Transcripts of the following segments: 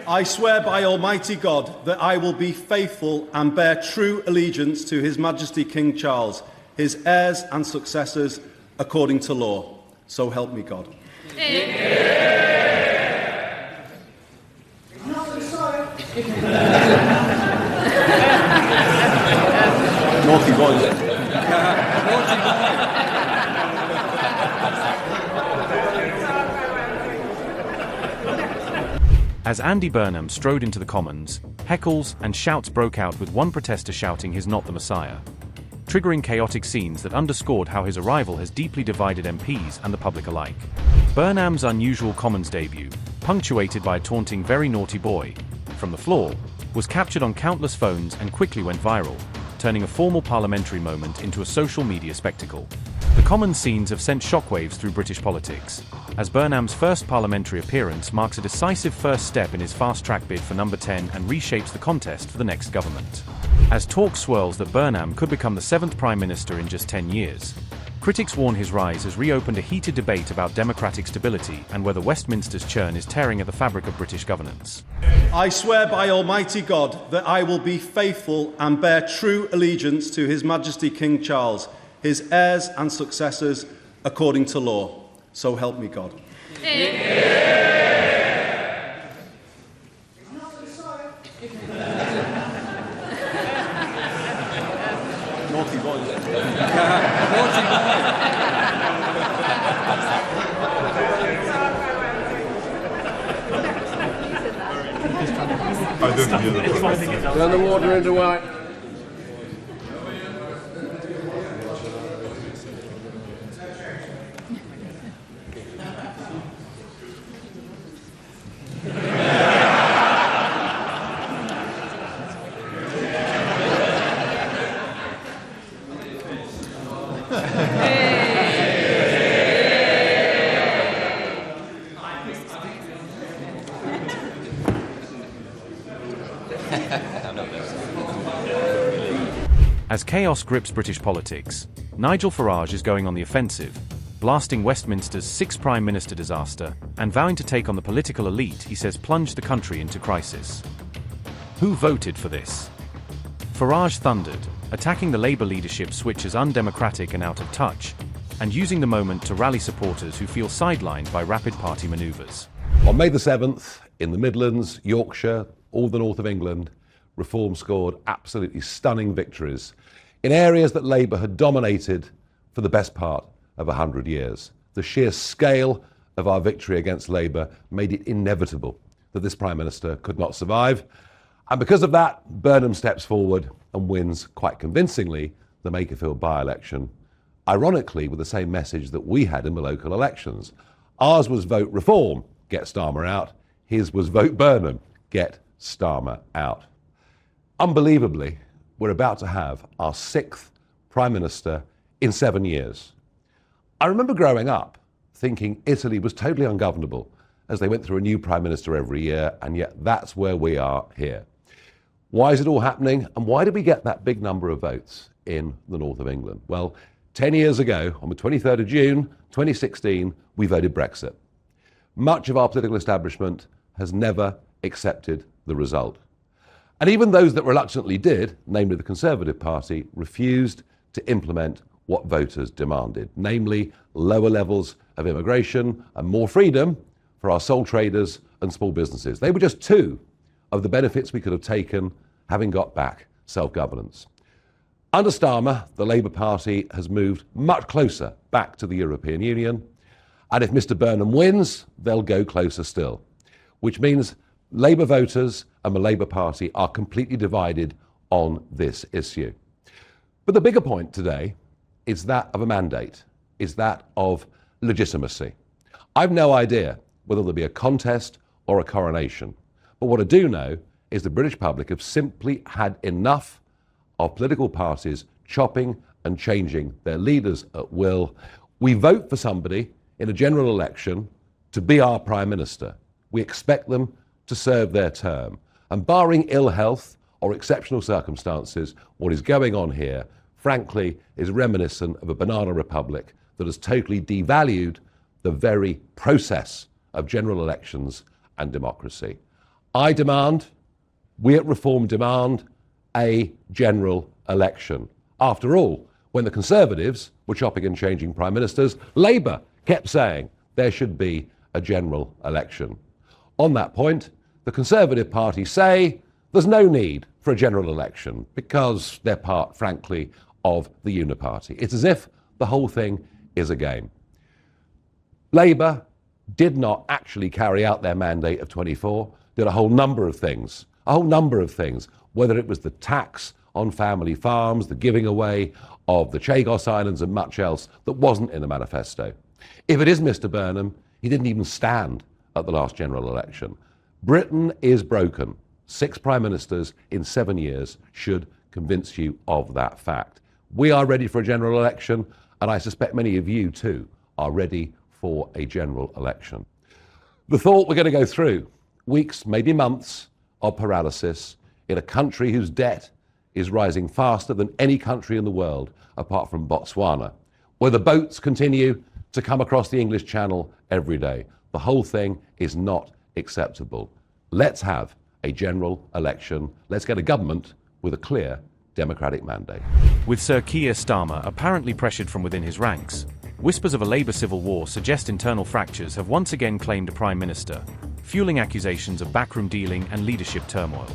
I swear by Almighty God that I will be faithful and bear true allegiance to His Majesty King Charles, his heirs and successors, according to law. So help me God. Naughty boys. As Andy Burnham strode into the Commons, heckles and shouts broke out, with one protester shouting he's not the Messiah, triggering chaotic scenes that underscored how his arrival has deeply divided MPs and the public alike. Burnham's unusual Commons debut, punctuated by a taunting "very naughty boy" from the floor, was captured on countless phones and quickly went viral, turning a formal parliamentary moment into a social media spectacle. The Commons scenes have sent shockwaves through British politics, as Burnham's first parliamentary appearance marks a decisive first step in his fast-track bid for No.10 and reshapes the contest for the next government. As talk swirls that Burnham could become the 7th Prime Minister in just 10 years, critics warn his rise has reopened a heated debate about democratic stability and whether Westminster's churn is tearing at the fabric of British governance. I swear by Almighty God that I will be faithful and bear true allegiance to His Majesty King Charles, his heirs and successors, according to law. So help me God. Naughty boys. I didn't hear the Turn the water into wine. As chaos grips British politics, Nigel Farage is going on the offensive, blasting Westminster's 6th Prime Minister disaster and vowing to take on the political elite he says plunged the country into crisis. Who voted for this? Farage thundered, attacking the Labour leadership switch as undemocratic and out of touch, and using the moment to rally supporters who feel sidelined by rapid party manoeuvres. On May the 7th, in the Midlands, Yorkshire, all the north of England, Reform scored absolutely stunning victories in areas that Labour had dominated for the best part of 100 years. The sheer scale of our victory against Labour made it inevitable that this Prime Minister could not survive. And because of that, Burnham steps forward and wins quite convincingly the Makerfield by-election, ironically with the same message that we had in the local elections. Ours was vote reform, get Starmer out. His was vote Burnham, get Starmer out. Unbelievably, we're about to have our 6th Prime Minister in 7 years. I remember growing up thinking Italy was totally ungovernable as they went through a new Prime Minister every year, and yet that's where we are here. Why is it all happening, and why did we get that big number of votes in the north of England? Well, 10 years ago, on the 23rd of June 2016, we voted Brexit. Much of our political establishment has never accepted the result. And even those that reluctantly did, namely the Conservative Party, refused to implement what voters demanded, namely lower levels of immigration and more freedom for our sole traders and small businesses. They were just two of the benefits we could have taken having got back self-governance. Under Starmer, the Labour Party has moved much closer back to the European Union, and if Mr Burnham wins, they'll go closer still, which means Labour voters and the Labour Party are completely divided on this issue. But the bigger point today is that of a mandate, is that of legitimacy. I've no idea whether there'll be a contest or a coronation, but what I do know is the British public have simply had enough of political parties chopping and changing their leaders at will. We vote for somebody in a general election to be our Prime Minister. We expect them to serve their term. And barring ill health or exceptional circumstances, what is going on here, frankly, is reminiscent of a banana republic that has totally devalued the very process of general elections and democracy. We at Reform demand a general election. After all, when the Conservatives were chopping and changing prime ministers, Labour kept saying there should be a general election. On that point, the Conservative Party say there's no need for a general election because they're part, frankly, of the Uniparty. It's as if the whole thing is a game. Labour did not actually carry out their mandate of 24, did a whole number of things, whether it was the tax on family farms, the giving away of the Chagos Islands and much else that wasn't in the manifesto. If it is Mr. Burnham, he didn't even stand at the last general election. Britain is broken. 6 prime ministers in 7 years should convince you of that fact. We are ready for a general election, and I suspect many of you too are ready for a general election. The thought we're going to go through weeks, maybe months of paralysis in a country whose debt is rising faster than any country in the world apart from Botswana, where the boats continue to come across the English Channel every day. The whole thing is not acceptable. Let's have a general election. Let's get a government with a clear democratic mandate. With Sir Keir Starmer apparently pressured from within his ranks, whispers of a Labour civil war suggest internal fractures have once again claimed a Prime Minister, fueling accusations of backroom dealing and leadership turmoil.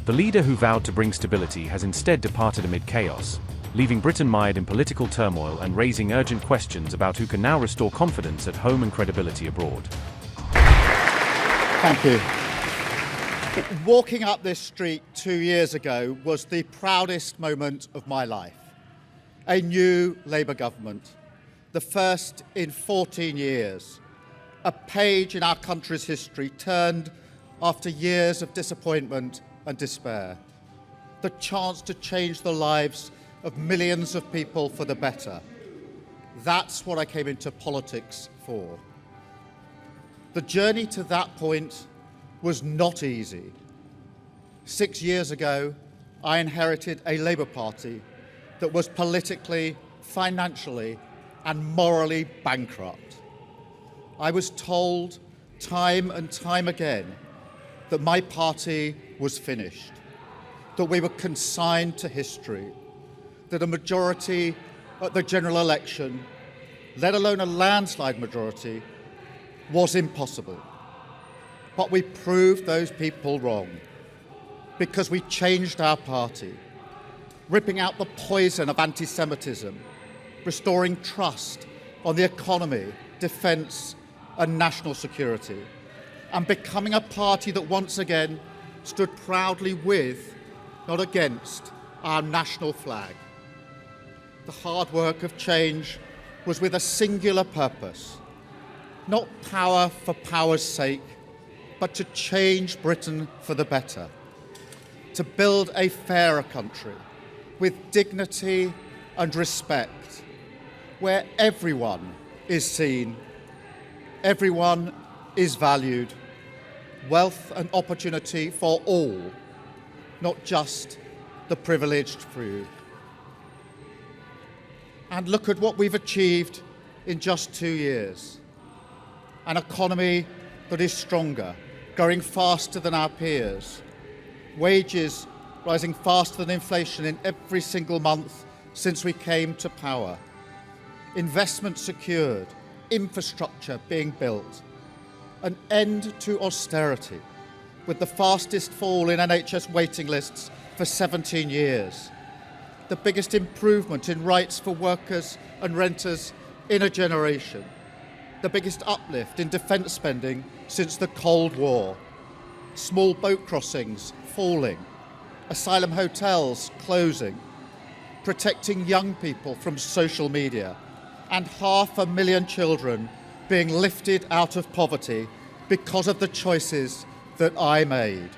The leader who vowed to bring stability has instead departed amid chaos, leaving Britain mired in political turmoil and raising urgent questions about who can now restore confidence at home and credibility abroad. Thank you. Walking up this street 2 years ago was the proudest moment of my life. A new Labour government, the first in 14 years. A page in our country's history turned after years of disappointment and despair. The chance to change the lives of millions of people for the better. That's what I came into politics for. The journey to that point was not easy. 6 years ago, I inherited a Labour Party that was politically, financially, and morally bankrupt. I was told time and time again that my party was finished, that we were consigned to history, that a majority at the general election, let alone a landslide majority, was impossible. But we proved those people wrong because we changed our party, ripping out the poison of anti-Semitism, restoring trust on the economy, defence and national security, and becoming a party that once again stood proudly with, not against, our national flag. The hard work of change was with a singular purpose, not power for power's sake, but to change Britain for the better, to build a fairer country with dignity and respect, where everyone is seen, everyone is valued, wealth and opportunity for all, not just the privileged few. And look at what we've achieved in just 2 years. An economy that is stronger, growing faster than our peers, wages rising faster than inflation in every single month since we came to power, investment secured, infrastructure being built, an end to austerity with the fastest fall in NHS waiting lists for 17 years, the biggest improvement in rights for workers and renters in a generation, the biggest uplift in defence spending since the Cold War, small boat crossings falling, asylum hotels closing, protecting young people from social media, and 500,000 children being lifted out of poverty because of the choices that I made.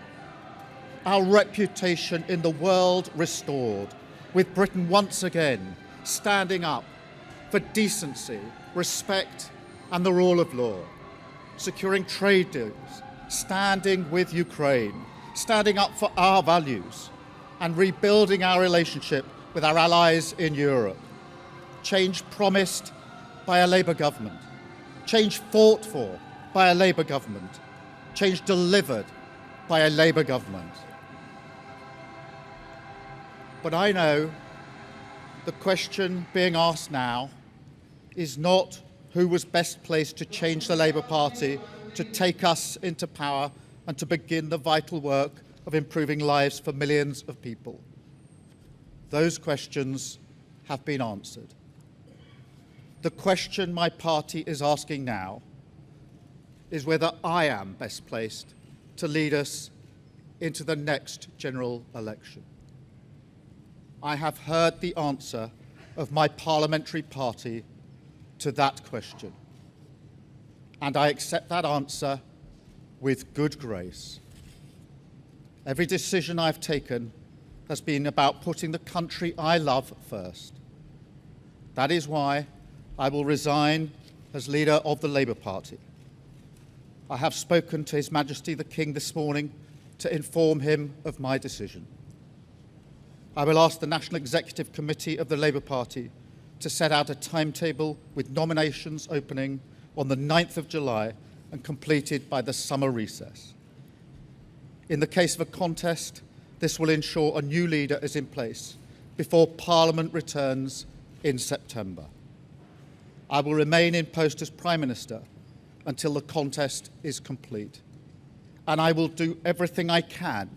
Our reputation in the world restored, with Britain once again standing up for decency, respect, and the rule of law, securing trade deals, standing with Ukraine, standing up for our values, and rebuilding our relationship with our allies in Europe. Change promised by a Labour government, change fought for by a Labour government, change delivered by a Labour government. But I know the question being asked now is not who was best placed to change the Labour Party, to take us into power and to begin the vital work of improving lives for millions of people. Those questions have been answered. The question my party is asking now is whether I am best placed to lead us into the next general election. I have heard the answer of my parliamentary party to that question, and I accept that answer with good grace. Every decision I've taken has been about putting the country I love first. That is why I will resign as leader of the Labour Party. I have spoken to His Majesty the King this morning to inform him of my decision. I will ask the National Executive Committee of the Labour Party to set out a timetable with nominations opening on the 9th of July and completed by the summer recess. In the case of a contest, this will ensure a new leader is in place before Parliament returns in September. I will remain in post as Prime Minister until the contest is complete, and I will do everything I can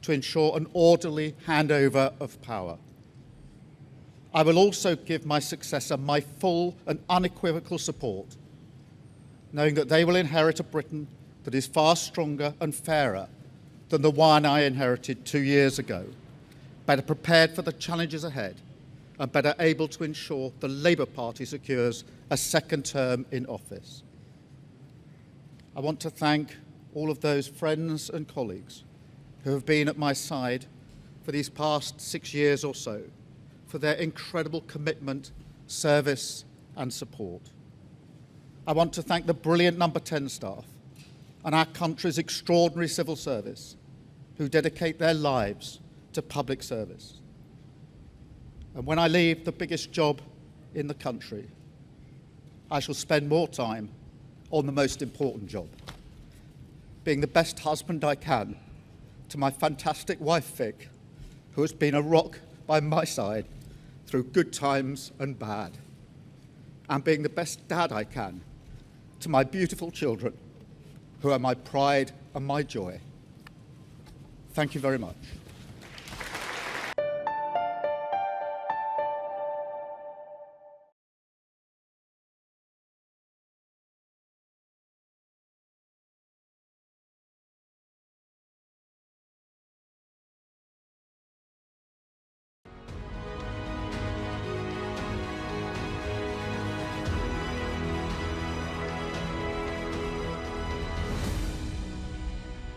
to ensure an orderly handover of power. I will also give my successor my full and unequivocal support, knowing that they will inherit a Britain that is far stronger and fairer than the one I inherited 2 years ago, better prepared for the challenges ahead, and better able to ensure the Labour Party secures a second term in office. I want to thank all of those friends and colleagues who have been at my side for these past 6 years or so, for their incredible commitment, service and support. I want to thank the brilliant No.10 staff and our country's extraordinary civil service who dedicate their lives to public service. And when I leave the biggest job in the country, I shall spend more time on the most important job, being the best husband I can to my fantastic wife Vic, who has been a rock by my side through good times and bad, and being the best dad I can to my beautiful children, who are my pride and my joy. Thank you very much.